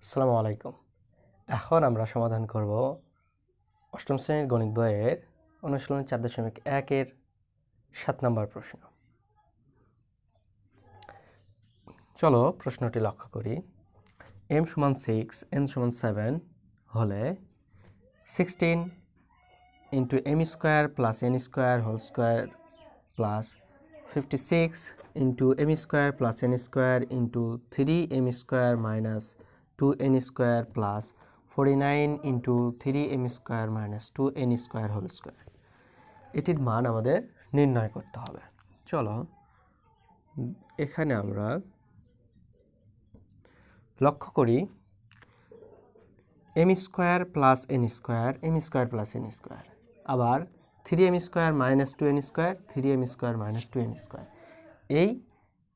আসসালামু আলাইকুম। এখন আমরা সমাধান করব অষ্টম শ্রেণীর গণিত বইয়ের অনুশীলনী 4.1 7 নম্বর প্রশ্ন। চলো প্রশ্নটি লক্ষ্য করি। m = 6 n = 7 হলে 16 × m² + n² whole square plus 56 × m² + n² × 3m² - 2n² plus 49 × 3m² - 2n² whole square এটির মান আমাদের নির্ণয় করতে হবে। চলো এখানে আমরা লক্ষ্য করি m² + n² m² + n² আবার 3m² - 2n² 3m² - 2n²। এই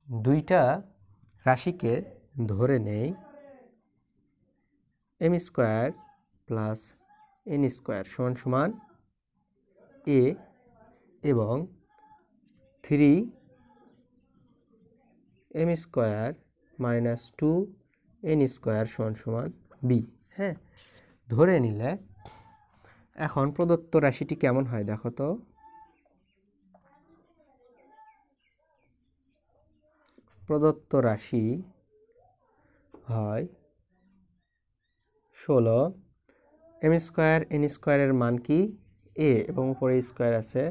দুইটা রাশিকে ধরে নেই m² + n² = a এবং 3m² - 2n² = b। হ্যাঁ, ধরে নিলে এখন প্রদত্ত রাশিটি কেমন হয় দেখো তো। প্রদত্ত রাশি হয় 16 m² n² এর মান কি a এবং উপরে স্কয়ার আছে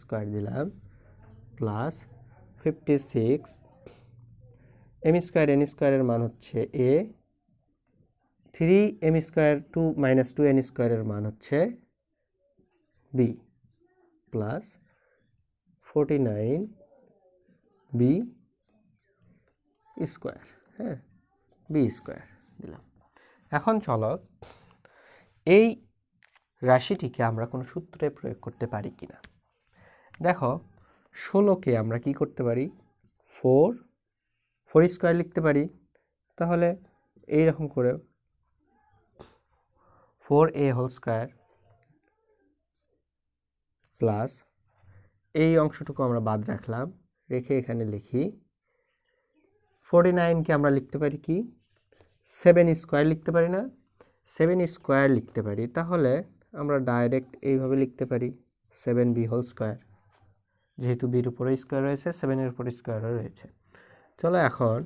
স্কয়ার দিলাম প্লাস 56 m² n² এর মান হচ্ছে a 3m² - 2n² এর মান হচ্ছে b প্লাস 49 b স্কয়ার। হ্যাঁ, b স্কয়ার দিলাম। এখন চলো এই রাশিটিকে আমরা কোনো সূত্রে প্রয়োগ করতে পারি কিনা। দেখো 16কে আমরা কি করতে পারি 4 স্কয়ার লিখতে পারি। তাহলে এইরকম করে 4a হোল স্কয়ার প্লাস এই অংশটুকু আমরা বাদ রাখলাম, রেখে এখানে লিখি 49কে আমরা লিখতে পারি কি 7 স্কয়ার লিখতে পারি না, 7 স্কয়ার লিখতে পারি। তাহলে আমরা ডাইরেক্ট এইভাবে লিখতে পারি 7b হোল স্কয়ার, যেহেতু বির উপরে স্কয়ার রয়েছে 7 এর উপরে স্কয়ারও রয়েছে। চলো এখন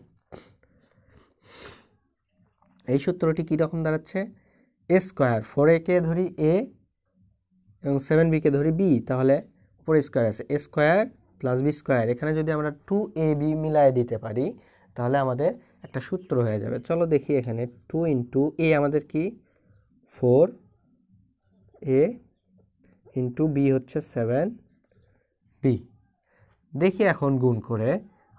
এই সূত্রটি কি রকম দাঁড়াচ্ছে a স্কয়ার 4a-কে ধরি a এবং 7b-কে ধরি b, তাহলে উপরে স্কয়ার আছে a square plus b square. এখানে যদি আমরা 2ab মিলায় দিতে পারি তাহলে আমাদের একটা সূত্র হয়ে যাবে। চলো দেখি এখানে 2 × a আমাদের কি 4a × b হচ্ছে 7b। দেখি এখন গুণ করে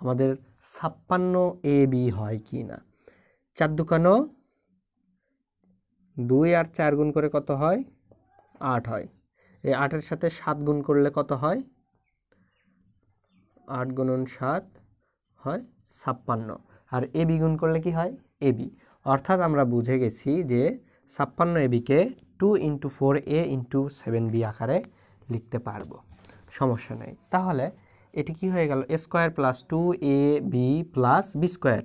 আমাদের 56ab হয় কি না। 4 দুকানো 2 আর 4 গুণ করে কত হয় 8 হয়। এই 8-এর সাথে 7 গুণ করলে কত হয় 8 × 7 হয় 56। আর ab গুণ করলে কি হয় ab। অর্থাৎ আমরা বুঝে গেছি যে 56ab-কে 2 × 4a × 7b আকারে লিখতে পারবো, সমস্যা নেই। তাহলে এটি কি হয়ে গেল a square plus 2ab plus b square.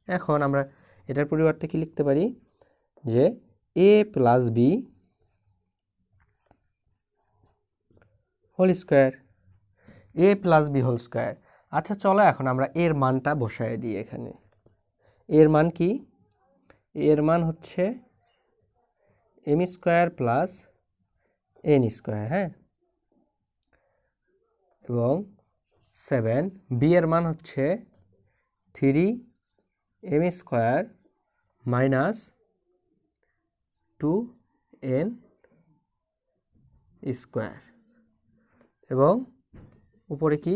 এখন আমরা এটার পরিবর্তে কি লিখতে পারি যে a plus b whole square, a plus b whole square. আচ্ছা চলো এখন আমরা এর মানটা বসায় দিই এখানে। এর মান কি এর মান হচ্ছে m² প্লাস n²। হ্যাঁ, এবং 7 b এর মান হচ্ছে 3m² মাইনাস 2n² এবং উপরে কি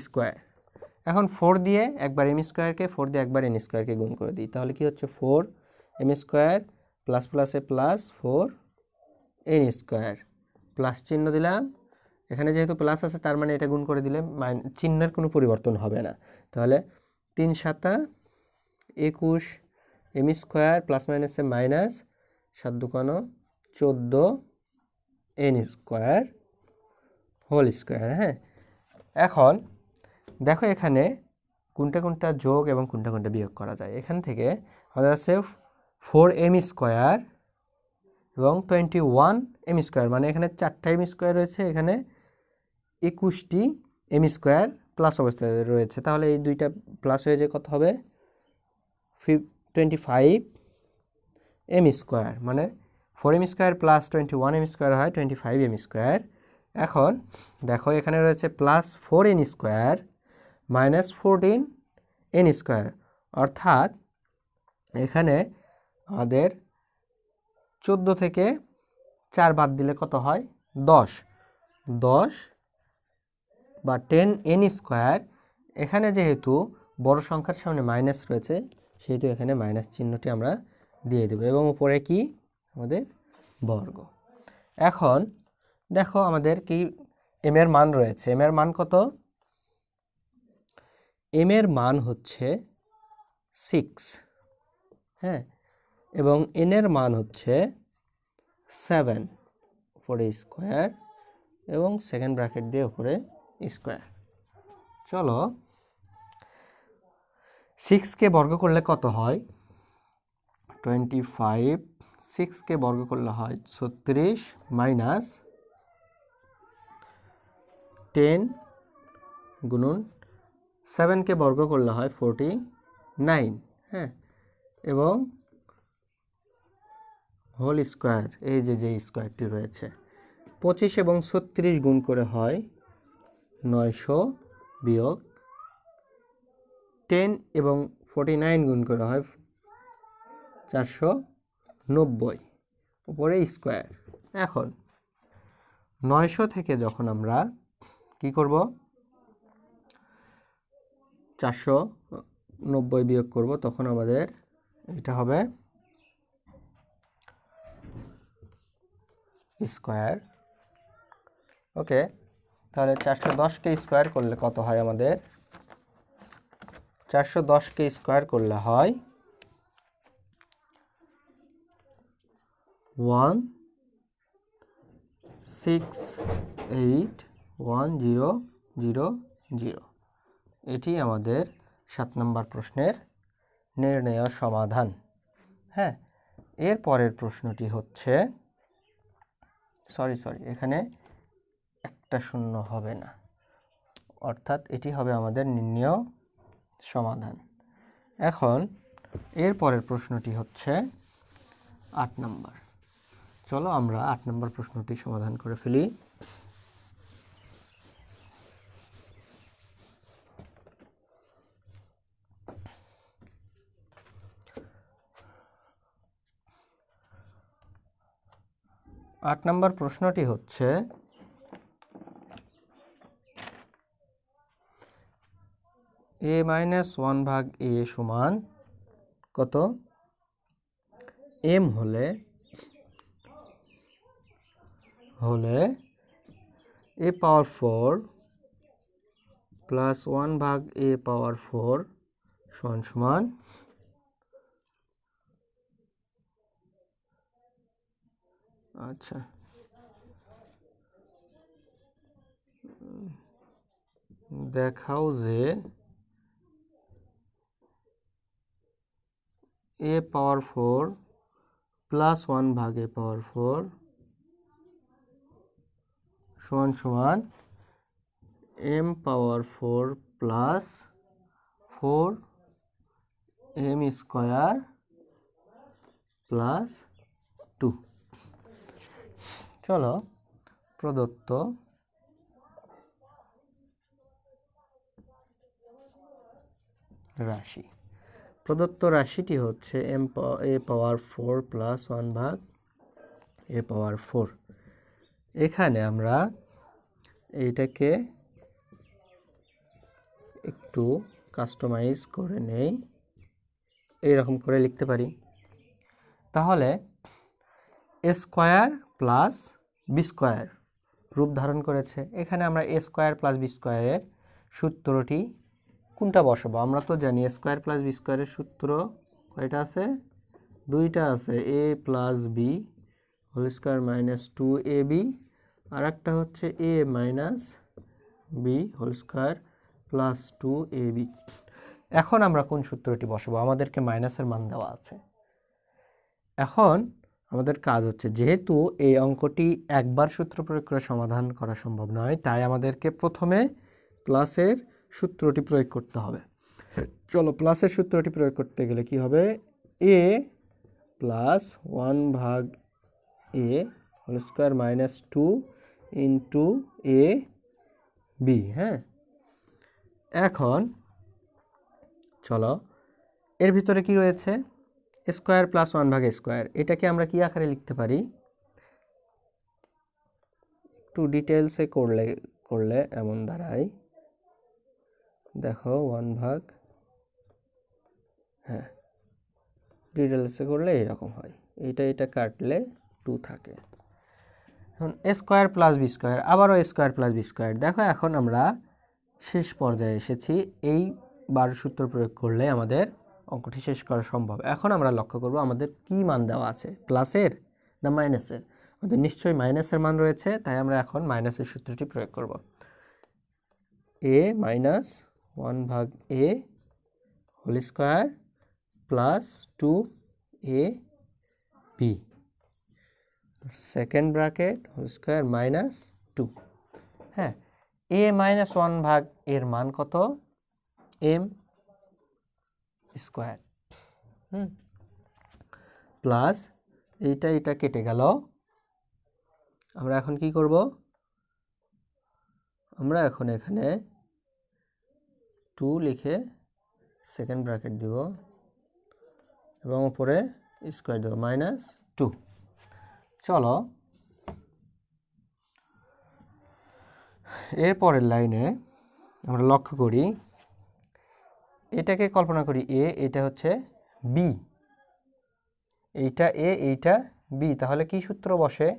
স্কয়ার। এখন 4 দিয়ে একবার m²কে 4 দিয়ে একবার n²কে গুণ করে দিই, তাহলে কি হচ্ছে 4m² প্লাস প্লাসে প্লাস 4n² প্লাস চিহ্ন দিলাম। এখানে যেহেতু প্লাস আছে তার মানে এটা গুণ করে দিলে চিহ্নের কোনো পরিবর্তন হবে না। তাহলে 3 × 7 = 21 m² প্লাস মাইনাসে মাইনাস 7 দুকানো 14 n² হোল স্কয়ার। হ্যাঁ, এখন দেখো এখানে কোনটা কোনটা যোগ এবং কোনটা কোনটা বিয়োগ করা যায়। এখান থেকে আমাদের আছে 4m স্কোয়ার এবং 21m স্কোয়ার, মানে এখানে 4টা m স্কোয়ার রয়েছে, এখানে 21টি m স্কোয়ার প্লাস অবস্থায় রয়েছে। তাহলে এই দুইটা প্লাস হয়ে যায় কত হবে 25m স্কোয়ার, মানে 4m square plus 21m square হয় 25m স্কোয়ার। এখন দেখো এখানে রয়েছে plus 4n square minus 14n square, অর্থাৎ এখানে আমাদের 14 থেকে 4 বাদ দিলে কত হয় 10 বা 10n স্কোয়ার। এখানে যেহেতু বড় সংখ্যার সামনে মাইনাস রয়েছে সেহেতু এখানে মাইনাস চিহ্নটি আমরা দিয়ে দেব এবং উপরে কি আমাদের বর্গ। এখন দেখো আমাদের কি m এর মান রয়েছে, m এর মান কত, m এর মান হচ্ছে 6, হ্যাঁ, এবং n এর মান হচ্ছে 7 উপরে স্কোয়ার এবং সেকেন্ড ব্র্যাকেট দিয়ে উপরে স্কোয়ার। চলো 6কে বর্গ করলে কত হয় 25, 6কে বর্গ করলে হয় 36 মাইনাস 10 গুণন 7কে বর্গ করলে হয় 49, হ্যাঁ, এবং হোল স্কোয়ার, এই যে স্কোয়ারটি রয়েছে 25 এবং 36 গুণ করে হয় 900 বিয়োগ 10 এবং 49 গুণ করে হয় 490 উপরে স্কোয়ার। এখন 900 থেকে যখন আমরা কি করব 490 বিয়োগ করব তখন আমাদের এটা হবে স্কোয়ার। ওকে, তাহলে 410কে স্কোয়ার করলে কত হয় আমাদের 410কে স্কোয়ার করলে হয় 1681000। এটি আমাদের 7 নম্বর প্রশ্নের নির্ণেয় সমাধান। হ্যাঁ, এর পরের প্রশ্নটি হচ্ছে সরি এখানে একটা শূন্য হবে না, অর্থাৎ এটি হবে আমাদের নির্ণেয় সমাধান। এখন এর পরের প্রশ্নটি হচ্ছে 8 নম্বর। চলো আমরা 8 নম্বর প্রশ্নটি সমাধান করে ফেলি। আট নম্বর প্রশ্নটি হচ্ছে a-1/a সমান কত, m হলে a পাওয়ার 4 প্লাস 1/a পাওয়ার 4 সমান আচ্ছা দেখাও যে a পাওয়ার 4 প্লাস 1/a পাওয়ার 4 সমান m পাওয়ার 4 প্লাস 4m স্কোয়ার প্লাস 2। চলো প্রদত্ত রাশিটি হচ্ছে a পাওয়ার 4 প্লাস 1/a পাওয়ার 4। এখানে আমরা এইটাকে একটু কাস্টমাইজ করে নেই, এইরকম করে লিখতে পারি। তাহলে a square plus b square রূপ ধারণ করেছে। এখানে আমরা a স্কোয়ার প্লাস b স্কোয়ারের সূত্রটি কোনটা বসাবো, আমরা তো জানি a স্কোয়ার প্লাস b স্কোয়ারের সূত্র কয়টা আছে, দুইটা আছে, a plus b whole square minus 2ab, আর একটা হচ্ছে a minus b whole square plus 2ab। এখন আমরা কোন সূত্রটি বসাবো? আমাদেরকে মাইনাসের মান দেওয়া আছে। এখন আমাদের কাজ হচ্ছে, যেহেতু এই অঙ্কটি একবার সূত্র প্রয়োগ করে সমাধান করা সম্ভব নয়, তাই আমাদেরকে প্রথমে প্লাসের সূত্রটি প্রয়োগ করতে হবে। চলো, প্লাসের সূত্রটি প্রয়োগ করতে গেলে কি হবে? a প্লাস 1 ভাগ a whole square minus 2 into a b। হ্যাঁ, এখন চলো, এর ভিতরে কি রয়েছে? স্কোয়ার প্লাস 1 ভাগ স্কোয়ার। এটাকে আমরা কি আকারে লিখতে পারি? একটু ডিটেলসে করলে এমন দাঁড়ায়, দেখো 1 ভাগ, হ্যাঁ, ডিটেলসে করলে এরকম হয়, এটা কাটলে 2 থাকে। এখন স্কোয়ার প্লাস বি স্কোয়ার, আবারও স্কোয়ার প্লাস বি স্কোয়ার। দেখো, এখন আমরা শেষ পর্যায়ে এসেছি। এই বার সূত্র প্রয়োগ করলে আমাদের অঙ্কটি শেষ করা সম্ভব। এখন আমরা লক্ষ্য করব আমাদের কি মান দেওয়া আছে, প্লাসের না মাইনাসের? আমাদের নিশ্চয়ই মাইনাসের মান রয়েছে, তাই আমরা এখন মাইনাসের সূত্রটি প্রয়োগ করব। a মাইনাস 1 ভাগ a whole square plus 2 a b second bracket whole square minus 2। হ্যাঁ, a মাইনাস 1 ভাগ এর মান কত? m square. প্লাস এটা কেটে গেল। আমরা এখন কি করব? আমরা এখন এখানে 2 লিখে সেকেন্ড ব্র্যাকেট দিব এবং উপরে স্কোয়ার দেব, মাইনাস 2। চলো, এর পরের লাইনে আমরা লক্ষ্য করি, এটাকে কল্পনা করি a, এটা হচ্ছে b, এইটা a, এইটা b। তাহলে কি সূত্র বসে?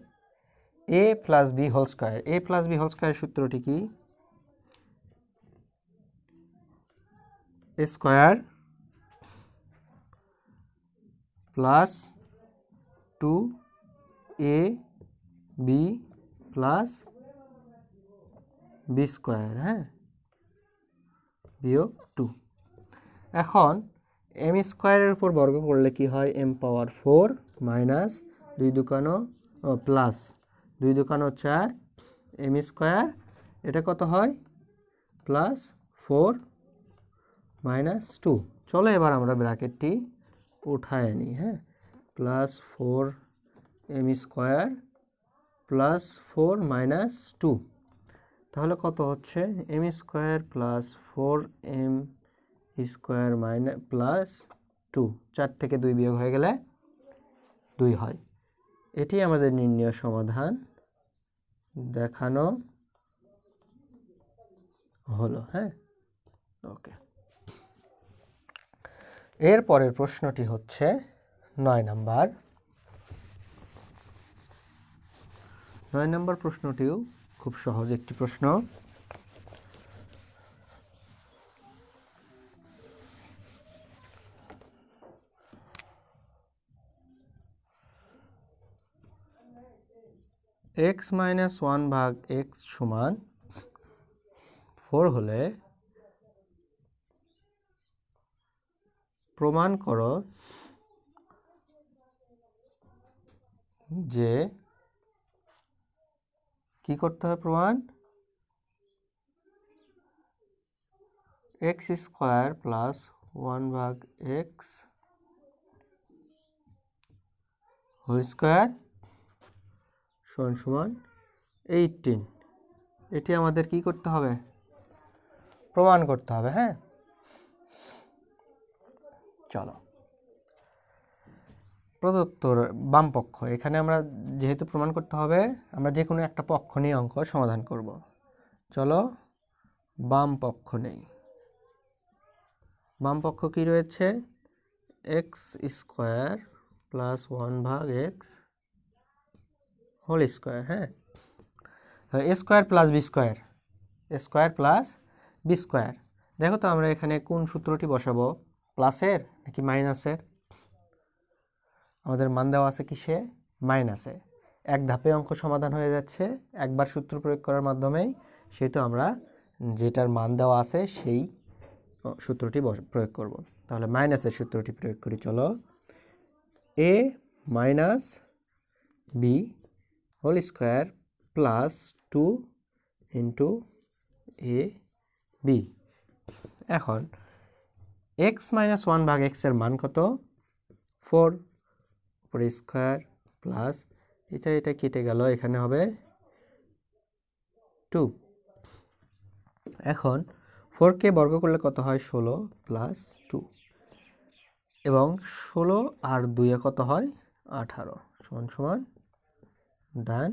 a plus B whole square. a plus B whole স্কোয়ারের সূত্রটি কি? Square plus 2ab plus B square, হ্যাঁ, বিয়োগ 2। এখন এম স্কোয়ারের উপর বর্গ করলে কি হয়? m পাওয়ার 4 মাইনাস 2 দুকানো প্লাস 2 দুকানো 4 m স্কোয়ার। এটা কত হয়? Plus 4 minus 2। চলো, এবার আমরা ব্র্যাকেটটি উঠায় নিই। হ্যাঁ, plus 4 m square plus 4 minus 2। তাহলে কত হচ্ছে? m square plus 4m square minus plus 2। 4 থেকে 2 বিয়োগ হয়ে গেলে 2 হয়। এটি আমাদের নির্ণয় সমাধান দেখানো হলো। হ্যাঁ, ওকে। এর পরের প্রশ্নটি হচ্ছে 9 নাম্বার। 9 নাম্বার প্রশ্নটিও খুব সহজ একটি প্রশ্ন। x মাইনাস 1 ভাগ x সমান 4 হলে প্রমাণ করো যে, কি করতে হবে প্রমাণ? x স্কোয়ার প্লাস 1 ভাগ x হোল স্কোয়ার সমান সমান 18। এটি আমাদের কি করতে হবে? প্রমাণ করতে হবে। হ্যাঁ, চলো, প্রদত্ত বাম পক্ষ, এখানে আমরা যেহেতু প্রমাণ করতে হবে, আমরা যে কোনো একটা পক্ষ নিয়ে অঙ্ক সমাধান করব। চলো, বাম পক্ষ নেই। বাম পক্ষ কি রয়েছে? এক্স স্কোয়ার প্লাস 1 ভাগ এক্স হোল স্কোয়ার। হ্যাঁ, a square plus B square, square plus B square. দেখো তো আমরা এখানে কোন সূত্রটি বসাবো, প্লাসের নাকি মাইনাসের? আমাদের মান দেওয়া আছে কিসে? মাইনাসে। এক ধাপে অঙ্ক সমাধান হয়ে যাচ্ছে একবার সূত্র প্রয়োগ করার মাধ্যমেই, সেহেতু আমরা যেটার মান দেওয়া আছে সেই সূত্রটি প্রয়োগ করব। তাহলে মাইনাসের সূত্রটি প্রয়োগ করি, চলো। A minus b whole square plus 2 into a b. এখন এক্স মাইনাস 1 ভাগ এক্স এর মান কত? 4 উপরে স্কোয়ার প্লাস এটা কেটে গেল, এখানে হবে 2। এখন 4কে বর্গ করলে কত হয়? 16 প্লাস 2, এবং 16 আর 2 কত হয়? 18 সমান সমান ডান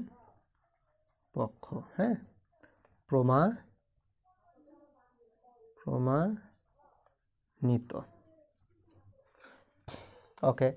পক্ষ। হ্যাঁ, প্রমাণিত। ওকে,